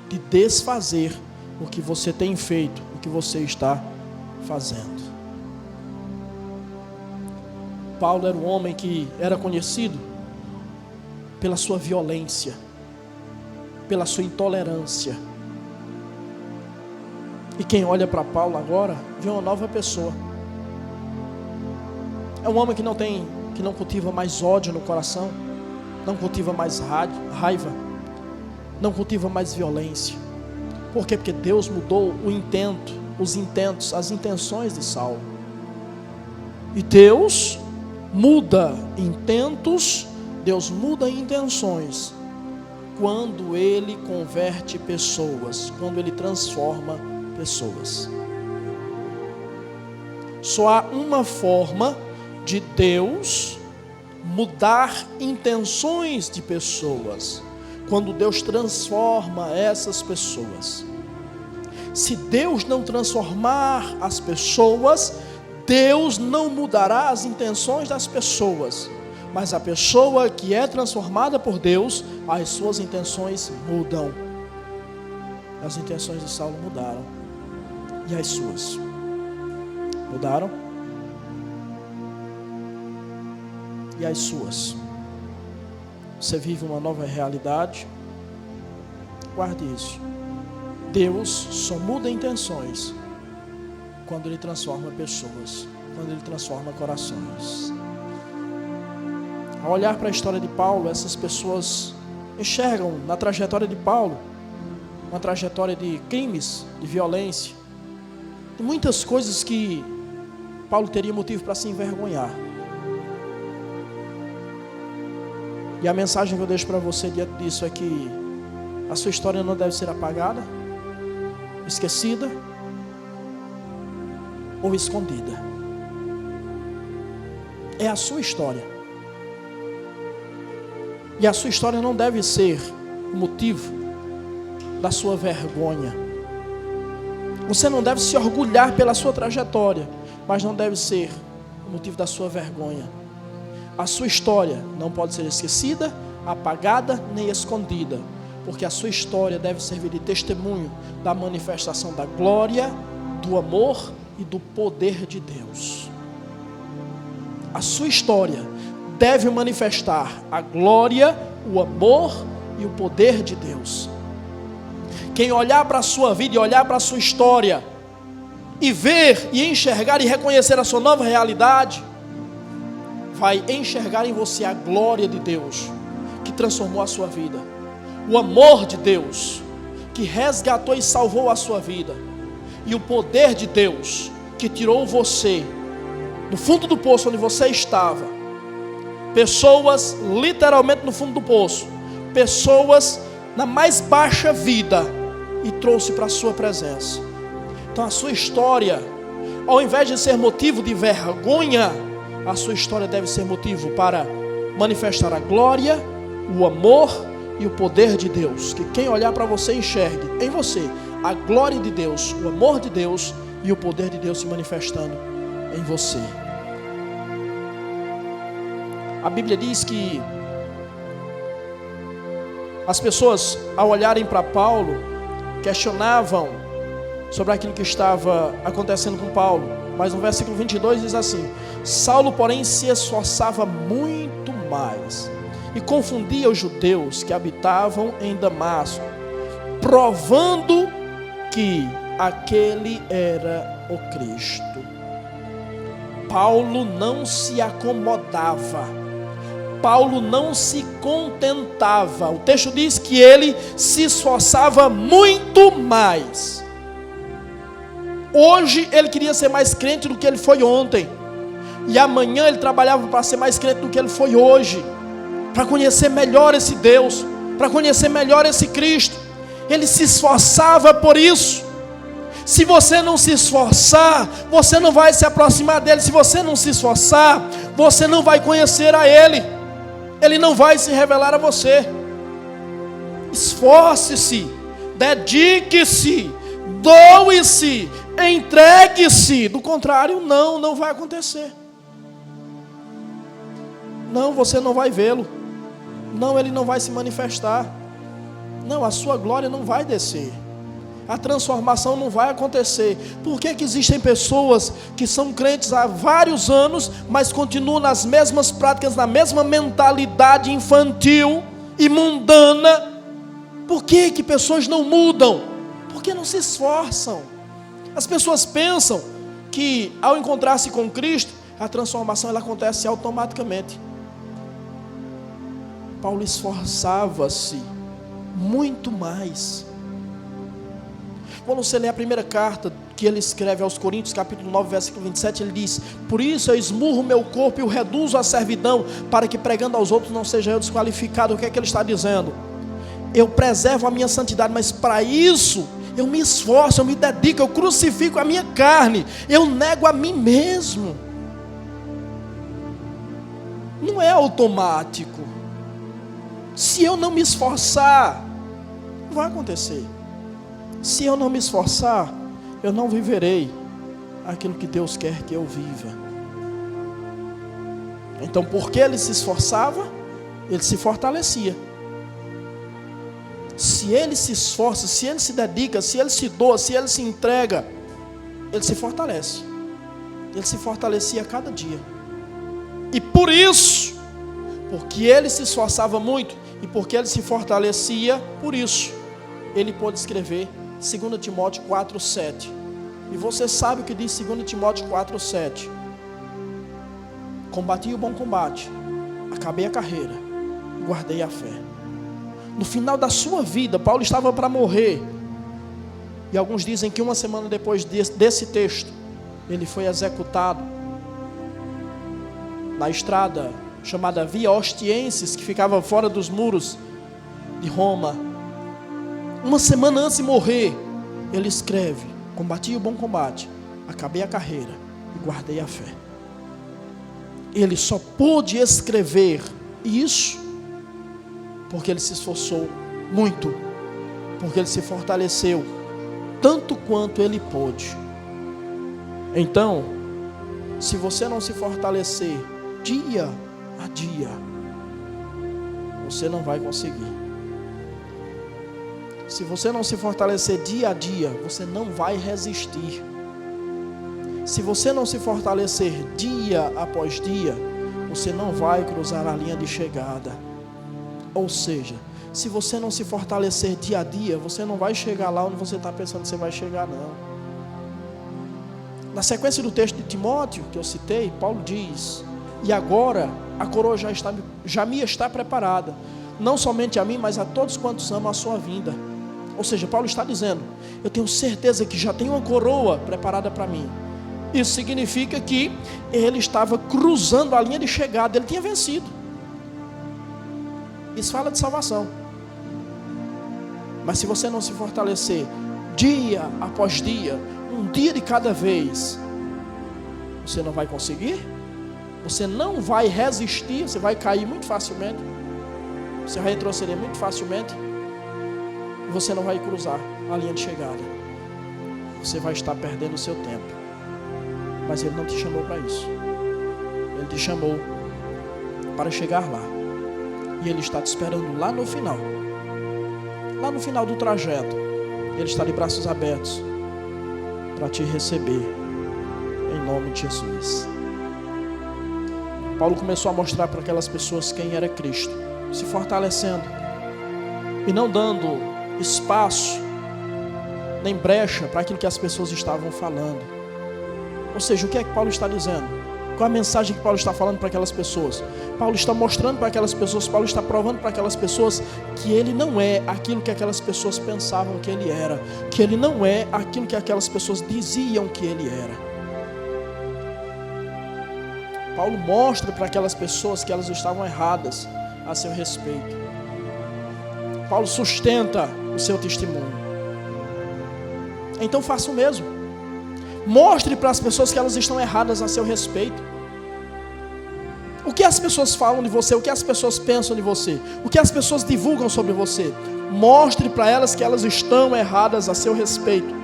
de desfazer o que você tem feito, o que você está fazendo. Paulo era um homem que era conhecido pela sua violência, pela sua intolerância. E quem olha para Paulo agora vê uma nova pessoa. É um homem que não cultiva mais ódio no coração, não cultiva mais raiva, não cultiva mais violência. Por quê? Porque Deus mudou o intento, os intentos, as intenções de Saulo. E Deus muda intentos, Deus muda intenções quando Ele converte pessoas, quando Ele transforma pessoas. Só há uma forma de Deus mudar intenções de pessoas, quando Deus transforma essas pessoas. Se Deus não transformar as pessoas, Deus não mudará as intenções das pessoas. Mas a pessoa que é transformada por Deus, as suas intenções mudam. As intenções de Saulo mudaram. E as suas? Mudaram? E as suas? Você vive uma nova realidade? Guarde isso. Deus só muda intenções quando Ele transforma pessoas, quando Ele transforma corações. Ao olhar para a história de Paulo, essas pessoas enxergam na trajetória de Paulo uma trajetória de crimes, de violência, de muitas coisas que Paulo teria motivo para se envergonhar. E a mensagem que eu deixo para você diante disso é que a sua história não deve ser apagada, esquecida ou escondida. É a sua história. E a sua história não deve ser o motivo da sua vergonha. Você não deve se orgulhar pela sua trajetória, mas não deve ser o motivo da sua vergonha. A sua história não pode ser esquecida, apagada nem escondida, porque a sua história deve servir de testemunho da manifestação da glória, do amor e do poder de Deus. A sua história deve manifestar a glória, o amor e o poder de Deus. Quem olhar para a sua vida e olhar para a sua história, e ver e enxergar e reconhecer a sua nova realidade, vai enxergar em você a glória de Deus, que transformou a sua vida, o amor de Deus, que resgatou e salvou a sua vida, e o poder de Deus, que tirou você do fundo do poço onde você estava, pessoas literalmente no fundo do poço, pessoas na mais baixa vida, e trouxe para a sua presença. Então a sua história, ao invés de ser motivo de vergonha, a sua história deve ser motivo para manifestar a glória, o amor e o poder de Deus. Que quem olhar para você enxergue em você a glória de Deus, o amor de Deus e o poder de Deus se manifestando em você. A Bíblia diz que as pessoas, ao olharem para Paulo, questionavam sobre aquilo que estava acontecendo com Paulo. Mas no versículo 22 diz assim: Saulo, porém, se esforçava muito mais e confundia os judeus que habitavam em Damasco, provando que aquele era o Cristo. Paulo não se acomodava, Paulo não se contentava. O texto diz que ele se esforçava muito mais. Hoje ele queria ser mais crente do que ele foi ontem, e amanhã ele trabalhava para ser mais crente do que ele foi hoje, para conhecer melhor esse Deus, para conhecer melhor esse Cristo. Ele se esforçava por isso. Se você não se esforçar, você não vai se aproximar dele. Se você não se esforçar, você não vai conhecer a ele. Ele não vai se revelar a você. Esforce-se, dedique-se, doe-se, entregue-se. Do contrário, não vai acontecer. Não, você não vai vê-lo. Não, ele não vai se manifestar. Não, a sua glória não vai descer. A transformação não vai acontecer. Por que existem pessoas que são crentes há vários anos, mas continuam nas mesmas práticas, na mesma mentalidade infantil e mundana? Por que pessoas não mudam? Porque não se esforçam. As pessoas pensam que ao encontrar-se com Cristo, a transformação ela acontece automaticamente. Paulo esforçava-se muito mais. Quando você lê a primeira carta que ele escreve aos Coríntios, capítulo 9, versículo 27, ele diz: por isso eu esmurro meu corpo e o reduzo à servidão, para que pregando aos outros não seja eu desqualificado. O que é que ele está dizendo? Eu preservo a minha santidade, mas para isso eu me esforço, eu me dedico, eu crucifico a minha carne, eu nego a mim mesmo. Não é automático. Se eu não me esforçar, não vai acontecer. Se eu não me esforçar, eu não viverei aquilo que Deus quer que eu viva. Então, porque ele se esforçava, ele se fortalecia. Se ele se esforça, se ele se dedica, se ele se doa, se ele se entrega, ele se fortalece. Ele se fortalecia a cada dia. E por isso, porque ele se esforçava muito e porque ele se fortalecia, por isso ele pôde escrever 2 Timóteo 4,7. E você sabe o que diz 2 Timóteo 4,7. Combati o bom combate, acabei a carreira, guardei a fé. No final da sua vida, Paulo estava para morrer. E alguns dizem que uma semana depois desse texto, ele foi executado na estrada chamada Via Ostienses, que ficava fora dos muros de Roma. Uma semana antes de morrer, ele escreve: combati o bom combate, acabei a carreira e guardei a fé. Ele só pôde escrever isso porque ele se esforçou muito, porque ele se fortaleceu tanto quanto ele pôde. Então, se você não se fortalecer dia a dia, você não vai conseguir. Se você não se fortalecer dia a dia, você não vai resistir. Se você não se fortalecer dia após dia, você não vai cruzar a linha de chegada. Ou seja, se você não se fortalecer dia a dia, você não vai chegar lá onde você está pensando que você vai chegar, não. Na sequência do texto de Timóteo, que eu citei, Paulo diz: e agora a coroa já me está preparada, não somente a mim, mas a todos quantos amam a sua vinda. Ou seja, Paulo está dizendo: eu tenho certeza que já tem uma coroa preparada para mim. Isso significa que ele estava cruzando a linha de chegada, ele tinha vencido. Isso fala de salvação. Mas se você não se fortalecer dia após dia, um dia de cada vez, você não vai conseguir, você não vai resistir, você vai cair muito facilmente, você vai retroceder muito facilmente, e você não vai cruzar a linha de chegada. Você vai estar perdendo o seu tempo. Mas Ele não te chamou para isso. Ele te chamou para chegar lá. E Ele está te esperando lá no final. Lá no final do trajeto, Ele está de braços abertos para te receber, em nome de Jesus. Paulo começou a mostrar para aquelas pessoas quem era Cristo, se fortalecendo e não dando espaço nem brecha para aquilo que as pessoas estavam falando. Ou seja, o que é que Paulo está dizendo? Qual a mensagem que Paulo está falando para aquelas pessoas? Paulo está mostrando para aquelas pessoas, Paulo está provando para aquelas pessoas que ele não é aquilo que aquelas pessoas pensavam que ele era, que ele não é aquilo que aquelas pessoas diziam que ele era. Paulo mostra para aquelas pessoas que elas estavam erradas a seu respeito. Paulo sustenta o seu testemunho. Então faça o mesmo. Mostre para as pessoas que elas estão erradas a seu respeito. O que as pessoas falam de você, o que as pessoas pensam de você, o que as pessoas divulgam sobre você. Mostre para elas que elas estão erradas a seu respeito.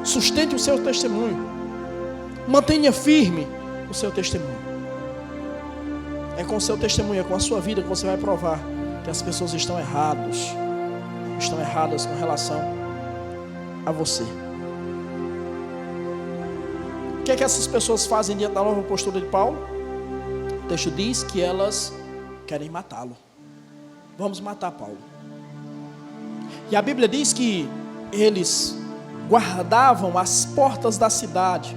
Sustente o seu testemunho. Mantenha firme o seu testemunho. É com o seu testemunho, é com a sua vida que você vai provar que as pessoas estão erradas com relação a você. O que é que essas pessoas fazem diante da nova postura de Paulo? O texto diz que elas querem matá-lo. Vamos matar Paulo. E a Bíblia diz que eles guardavam as portas da cidade.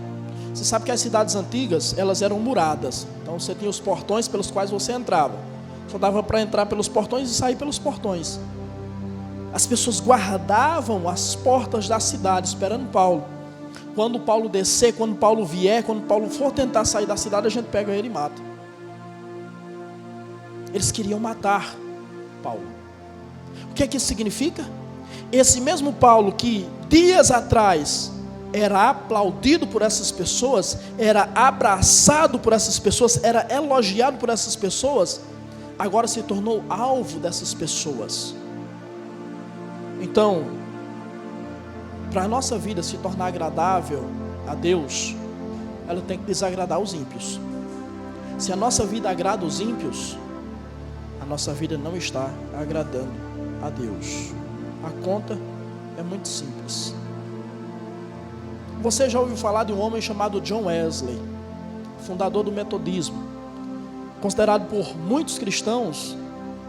Você sabe que as cidades antigas, elas eram muradas. Então você tinha os portões pelos quais você entrava. Só dava para entrar pelos portões e sair pelos portões. As pessoas guardavam as portas da cidade, esperando Paulo. Quando Paulo descer, quando Paulo vier, quando Paulo for tentar sair da cidade, a gente pega ele e mata. Eles queriam matar Paulo. O que é que isso significa? Esse mesmo Paulo que dias atrás era aplaudido por essas pessoas, era abraçado por essas pessoas, era elogiado por essas pessoas, agora se tornou alvo dessas pessoas. Então, para a nossa vida se tornar agradável a Deus, ela tem que desagradar os ímpios. Se a nossa vida agrada os ímpios, a nossa vida não está agradando a Deus. A conta é muito simples. Você já ouviu falar de um homem chamado John Wesley, fundador do metodismo, considerado por muitos cristãos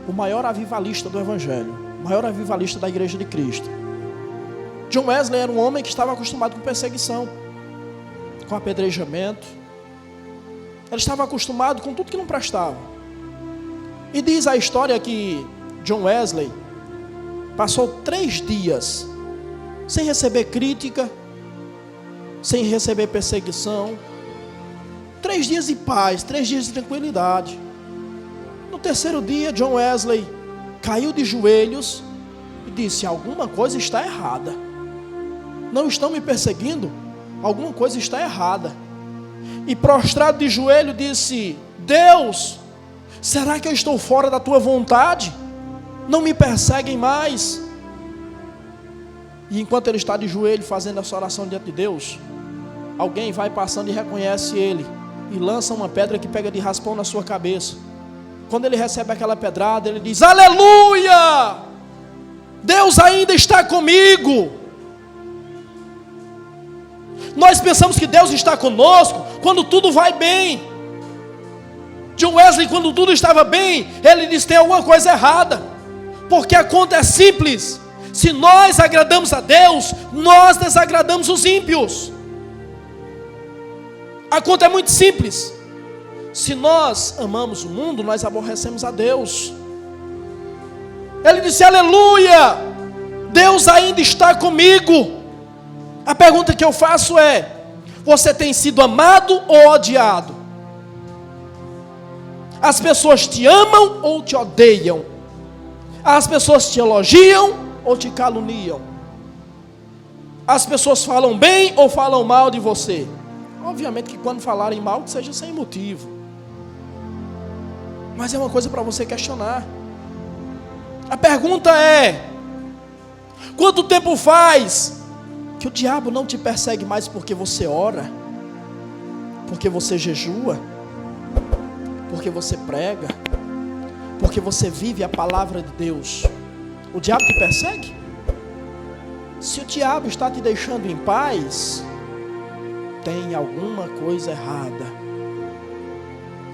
o maior avivalista do Evangelho, o maior avivalista da Igreja de Cristo. John Wesley era um homem que estava acostumado com perseguição, com apedrejamento. Ele estava acostumado com tudo que não prestava. E diz a história que John Wesley passou 3 dias sem receber crítica, sem receber perseguição. 3 dias de paz, 3 dias de tranquilidade. No 3º dia, John Wesley caiu de joelhos e disse: alguma coisa está errada. Não estão me perseguindo? Alguma coisa está errada. E prostrado de joelho disse: Deus, será que eu estou fora da tua vontade? Não me perseguem mais. E enquanto ele está de joelho fazendo essa oração diante de Deus, alguém vai passando e reconhece ele e lança uma pedra que pega de raspão na sua cabeça. Quando ele recebe aquela pedrada, ele diz: aleluia! Deus ainda está comigo. Nós pensamos que Deus está conosco quando tudo vai bem. John Wesley, quando tudo estava bem, ele disse: tem alguma coisa errada. Porque a conta é simples. Se nós agradamos a Deus, nós desagradamos os ímpios. A conta é muito simples. Se nós amamos o mundo, nós aborrecemos a Deus. Ele disse: aleluia, Deus ainda está comigo. A pergunta que eu faço é: você tem sido amado ou odiado? As pessoas te amam ou te odeiam? As pessoas te elogiam ou te caluniam? As pessoas falam bem ou falam mal de você? Obviamente que quando falarem mal, que seja sem motivo. Mas é uma coisa para você questionar. A pergunta é: quanto tempo faz que o diabo não te persegue mais porque você ora? Porque você jejua? Porque você prega? Porque você vive a palavra de Deus? O diabo te persegue? Se o diabo está te deixando em paz, tem alguma coisa errada.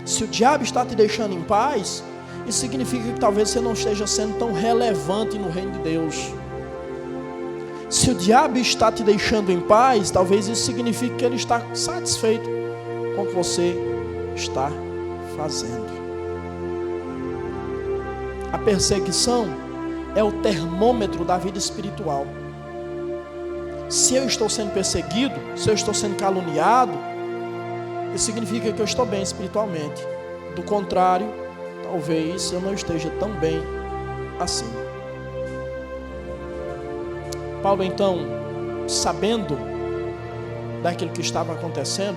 Se o diabo está te deixando em paz, isso significa que talvez você não esteja sendo tão relevante no reino de Deus. Se o diabo está te deixando em paz, talvez isso signifique que ele está satisfeito com o que você está fazendo. A perseguição é o termômetro da vida espiritual. Se eu estou sendo perseguido, se eu estou sendo caluniado, isso significa que eu estou bem espiritualmente. Do contrário, talvez eu não esteja tão bem assim. Paulo, então, sabendo daquilo que estava acontecendo,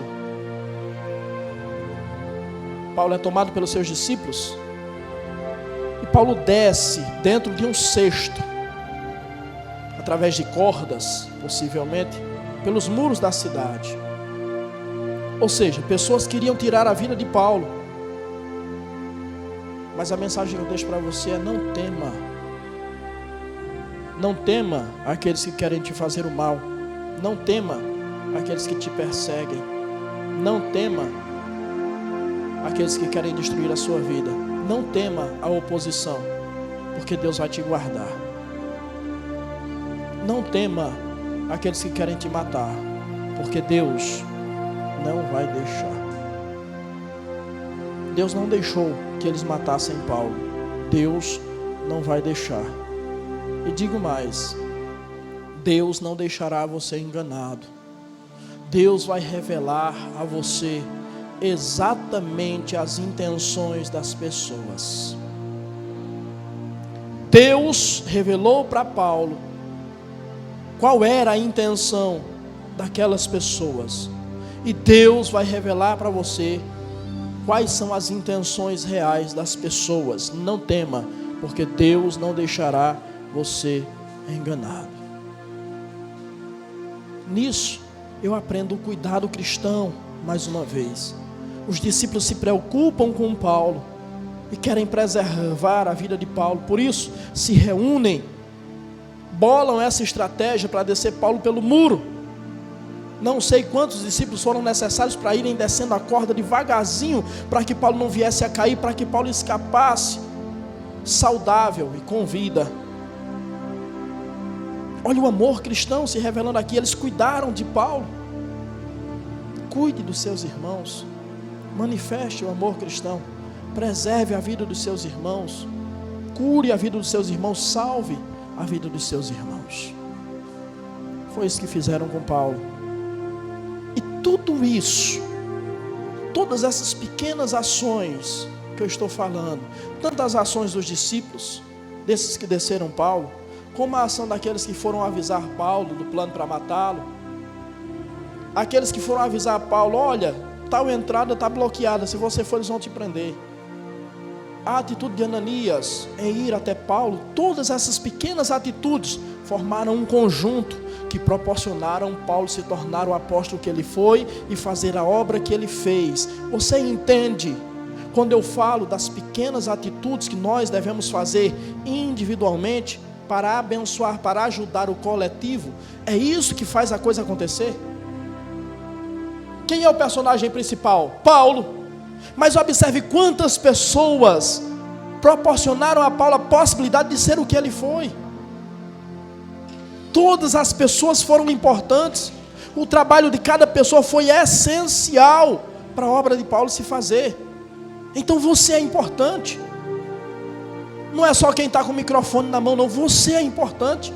Paulo é tomado pelos seus discípulos, e Paulo desce dentro de um cesto, através de cordas, possivelmente, pelos muros da cidade. Ou seja, pessoas queriam tirar a vida de Paulo. Mas a mensagem que eu deixo para você é: não tema. Não tema aqueles que querem te fazer o mal. Não tema aqueles que te perseguem. Não tema aqueles que querem destruir a sua vida. Não tema a oposição, porque Deus vai te guardar. Não tema aqueles que querem te matar, porque Deus não vai deixar. Deus não deixou que eles matassem Paulo. Deus não vai deixar. E digo mais: Deus não deixará você enganado. Deus vai revelar a você exatamente as intenções das pessoas. Deus revelou para Paulo qual era a intenção daquelas pessoas. E Deus vai revelar para você quais são as intenções reais das pessoas. Não tema, porque Deus não deixará você enganado. Nisso eu aprendo o cuidado cristão mais uma vez. Os discípulos se preocupam com Paulo e querem preservar a vida de Paulo. Por isso se reúnem, bolam essa estratégia para descer Paulo pelo muro. Não sei quantos discípulos foram necessários para irem descendo a corda devagarzinho, para que Paulo não viesse a cair, para que Paulo escapasse saudável e com vida. Olha o amor cristão se revelando aqui. Eles cuidaram de Paulo. Cuide dos seus irmãos. Manifeste o amor cristão. Preserve a vida dos seus irmãos. Cure a vida dos seus irmãos. Salve a vida dos seus irmãos. Foi isso que fizeram com Paulo. E tudo isso, todas essas pequenas ações que eu estou falando, tanto as ações dos discípulos, desses que desceram Paulo, como a ação daqueles que foram avisar Paulo do plano para matá-lo, aqueles que foram avisar Paulo: olha, tal entrada está bloqueada, se você for eles vão te prender. A atitude de Ananias em ir até Paulo, todas essas pequenas atitudes formaram um conjunto que proporcionaram Paulo se tornar o apóstolo que ele foi e fazer a obra que ele fez. Você entende? Quando eu falo das pequenas atitudes que nós devemos fazer individualmente para abençoar, para ajudar o coletivo, é isso que faz a coisa acontecer. Quem é o personagem principal? Paulo. Mas observe quantas pessoas proporcionaram a Paulo a possibilidade de ser o que ele foi. Todas as pessoas foram importantes. O trabalho de cada pessoa foi essencial para a obra de Paulo se fazer. Então você é importante. Não é só quem está com o microfone na mão, não. Você é importante.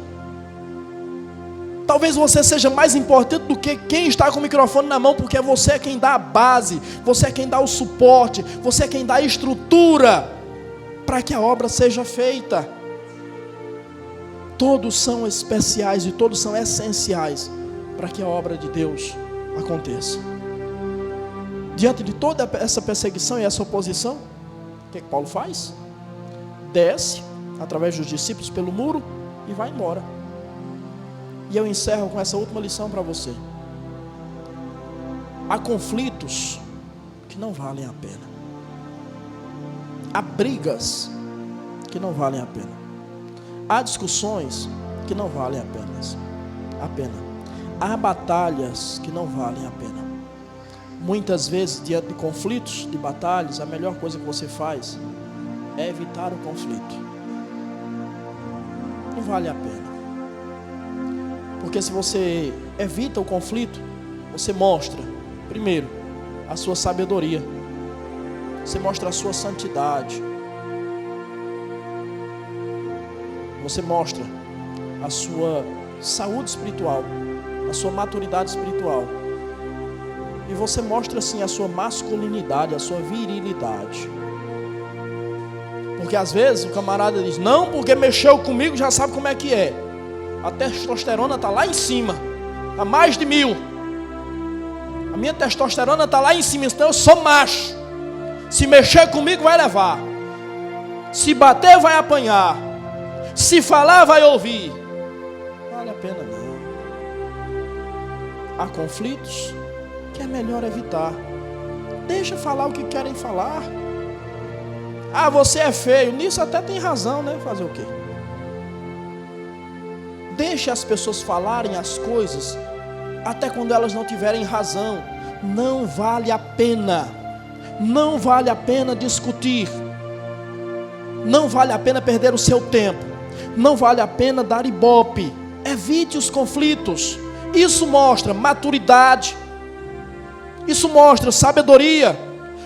Talvez você seja mais importante do que quem está com o microfone na mão, porque você é quem dá a base, você é quem dá o suporte, você é quem dá a estrutura para que a obra seja feita. Todos são especiais e todos são essenciais para que a obra de Deus aconteça. Diante de toda essa perseguição e essa oposição, o que Paulo faz? Desce, através dos discípulos, pelo muro e vai embora. E eu encerro com essa última lição para você. Há conflitos que não valem a pena. Há brigas que não valem a pena. Há discussões que não valem a pena. Há batalhas que não valem a pena. Muitas vezes, diante de conflitos, de batalhas, a melhor coisa que você faz é evitar o conflito. Não vale a pena. Porque se você evita o conflito, você mostra, primeiro, a sua sabedoria. Você mostra a sua santidade. Você mostra a sua saúde espiritual, a sua maturidade espiritual. E você mostra assim a sua masculinidade, a sua virilidade. Porque às vezes o camarada diz: não, porque mexeu comigo, já sabe como é que é. A testosterona está lá em cima, a mais de 1000. A minha testosterona está lá em cima, então eu sou macho. Se mexer comigo vai levar. Se bater vai apanhar. Se falar vai ouvir. Não vale a pena não. Há conflitos que é melhor evitar. Deixa falar o que querem falar. Ah, você é feio. Nisso até tem razão, né? Fazer o quê? Deixe as pessoas falarem as coisas até quando elas não tiverem razão. Não vale a pena. Não vale a pena discutir. Não vale a pena perder o seu tempo. Não vale a pena dar ibope. Evite os conflitos. Isso mostra maturidade. Isso mostra sabedoria.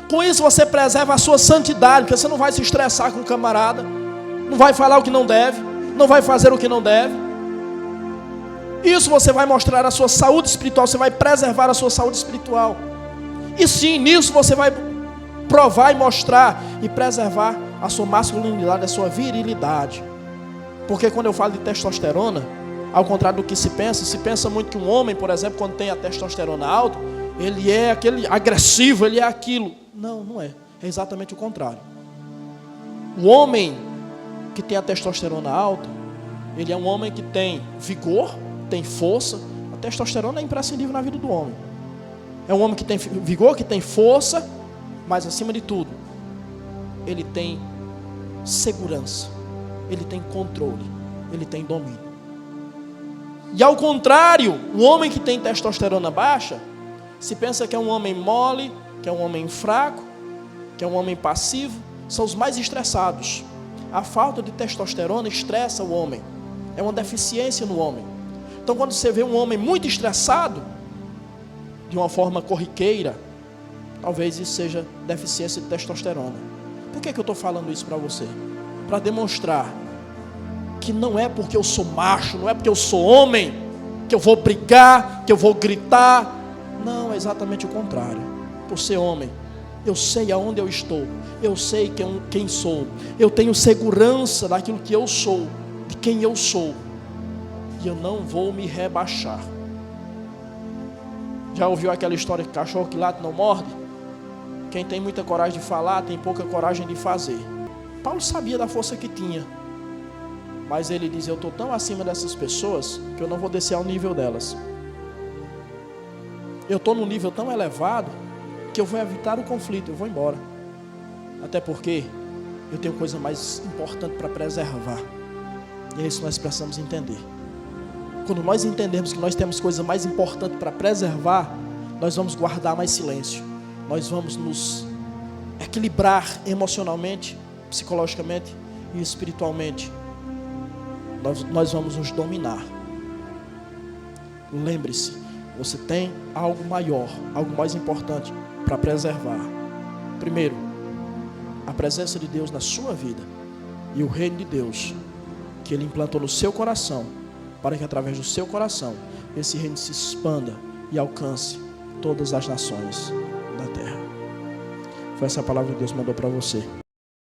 Com isso você preserva a sua santidade, porque você não vai se estressar com o camarada. Não vai falar o que não deve. Não vai fazer o que não deve. Isso você vai mostrar a sua saúde espiritual, você vai preservar a sua saúde espiritual. E sim, nisso você vai provar e mostrar e preservar a sua masculinidade, a sua virilidade. Porque quando eu falo de testosterona, ao contrário do que se pensa muito que um homem, por exemplo, quando tem a testosterona alta, ele é aquele agressivo, ele é aquilo. Não, não é. É exatamente o contrário. O homem que tem a testosterona alta, ele é um homem que tem vigor, tem força. A testosterona é imprescindível na vida do homem. É um homem que tem vigor, que tem força, mas acima de tudo, ele tem segurança, ele tem controle, ele tem domínio. E ao contrário, o homem que tem testosterona baixa, se pensa que é um homem mole, que é um homem fraco, que é um homem passivo, são os mais estressados. A falta de testosterona estressa o homem, é uma deficiência no homem. Então quando você vê um homem muito estressado, de uma forma corriqueira, talvez isso seja deficiência de testosterona. Por que eu estou falando isso para você? Para demonstrar que não é porque eu sou macho, não é porque eu sou homem, que eu vou brigar, que eu vou gritar. Não, é exatamente o contrário. Por ser homem, eu sei aonde eu estou, eu sei quem sou, eu tenho segurança daquilo que eu sou, de quem eu sou, e eu não vou me rebaixar. Já ouviu aquela história que cachorro que late não morde? Quem tem muita coragem de falar, tem pouca coragem de fazer. Paulo sabia da força que tinha, mas ele diz: eu estou tão acima dessas pessoas que eu não vou descer ao nível delas. Eu estou num nível tão elevado que eu vou evitar o conflito, eu vou embora. Até porque eu tenho coisa mais importante para preservar. E é isso que nós precisamos entender. Quando nós entendermos que nós temos coisa mais importante para preservar, nós vamos guardar mais silêncio. Nós vamos nos equilibrar emocionalmente psicologicamente e espiritualmente, nós vamos nos dominar. Lembre-se, você tem algo maior, algo mais importante para preservar. Primeiro, a presença de Deus na sua vida e o reino de Deus que Ele implantou no seu coração, para que através do seu coração esse reino se expanda e alcance todas as nações da terra. Foi essa a palavra que Deus mandou para você.